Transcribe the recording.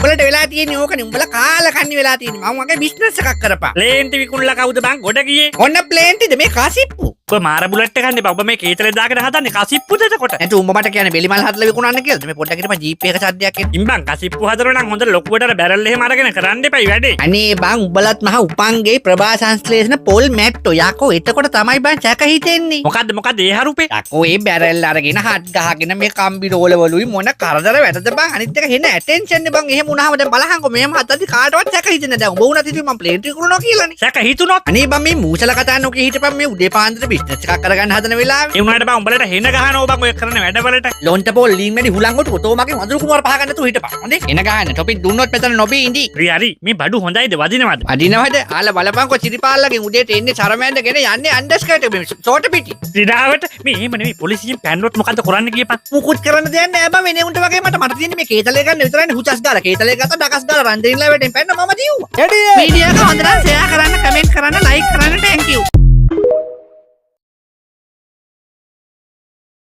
උඹලට වෙලා තියෙන්නේ ඕකනේ. උඹලා කාලා කන්නේ වෙලා තියෙන්නේ. මම වගේ බිස්නස් එකක් කරපන්. ප්ලේන්ටි විකුණලා කවුද බං ගොඩ ගියේ? ඔන්න ප්ලේන්ටිද මේ කසිප්පු. ඔබ මාර බුලට් එක ගන්නේ බං. ඔබ මේ කේතලේ දාගෙන හදන්නේ කසිප්පුද එතකොට? නැතු උඹ මට කියන්නේ බෙලිමල් හදලා විකුණන්න කියලාද? මේ පොඩ්ඩක් හිටපන් ජීප් එක සද්දයක් එන්න. ඉම්බං කසිප්පු හදනවා නම් හොඳ ලොකුවට බැරල් එහෙම අරගෙන කරන්න එපයි වැඩේ. අනේ බං උඹලත් මහ උපංගේ ප්‍රභා සංශ්ලේෂණ පොල් මැට්ටෝ යකෝ එතකොට තමයි බං චැක හිතෙන්නේ. මොකද්ද ඒ හරුපේ? යකෝ ඒ බැරල් අරගෙන හත් ගහගෙන මේ කම්බි රෝල වලුයි මොන කරදර වැටද බං. අනිත් එක හෙන ඇටෙන්ෂන් නේ බං. එහෙම වුණාම දැන් බලහන්කො මෙහෙම හදද්දි කාටවත් චැක හිතෙන්නේ නැහැ. උඹ උනත් හිතුවේ මම ප්ලේන් විකුණනවා කියලානේ. සැක හිතුනොත් අනේ බං මේ මූසල කතා නොකිය හිටපන් මේ උදේ පාන්දර බිස්නස් එකක් කරගන්න හදන වෙලාවේ. ඒ උනාට බං උඹලට හෙන ගහනවා බං ඔය කරන වැඩවලට. ලොන්ට පොල් ලීන් වැඩි හුලං කොට ඔතෝ මගේ වඳුරු කුමාර පහ ගන්න තු හිටපන්. හොඳේ එන ගහන්න ටොපික් දුන්නොත් මෙතන නොබී ඉඳි. හරි මේ බඩු හොඳයිද වදිනවද? අදිනවද? ආලා බලපන්කො සිරිපාල්ලගෙන් උදේට එන්නේ සරමෑන්දගෙන යන්නේ අන්ඩර්ස්කර්ට් මේ ෂෝට් පිටි. ක්‍රීඩාවට මේ එහෙම නෙමෙයි පොලිසියෙන් පැන්නොත් මොකද්ද කරන්න කියපන්. මුකුත් කරන්න දෙයක් නෑ බං වෙනේ උන්ට වගේ මට තියෙන්නේ මේ කේතලේ ගන්න විතරයි හුචස් ගාලා කේතලේ ගත්තා ඩකස් ගාලා රන් දෙන්නලා වැටෙන් පැන්න මම දියුවා. මීඩියා එක හොඳට ෂෙයා කරන්න කමෙන්ට් කරන්න